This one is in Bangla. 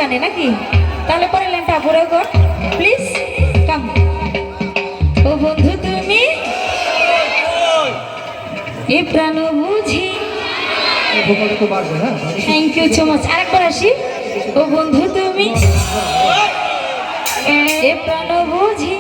জানে নাকি? তাহলে পরের লাইনটা পুরো কর প্লিজ কাম। ও বন্ধু তুমি এ প্রাণ বুঝি। Thank you so much. আরেকবার আসি। ও বন্ধু তুমি এ প্রাণ বুঝি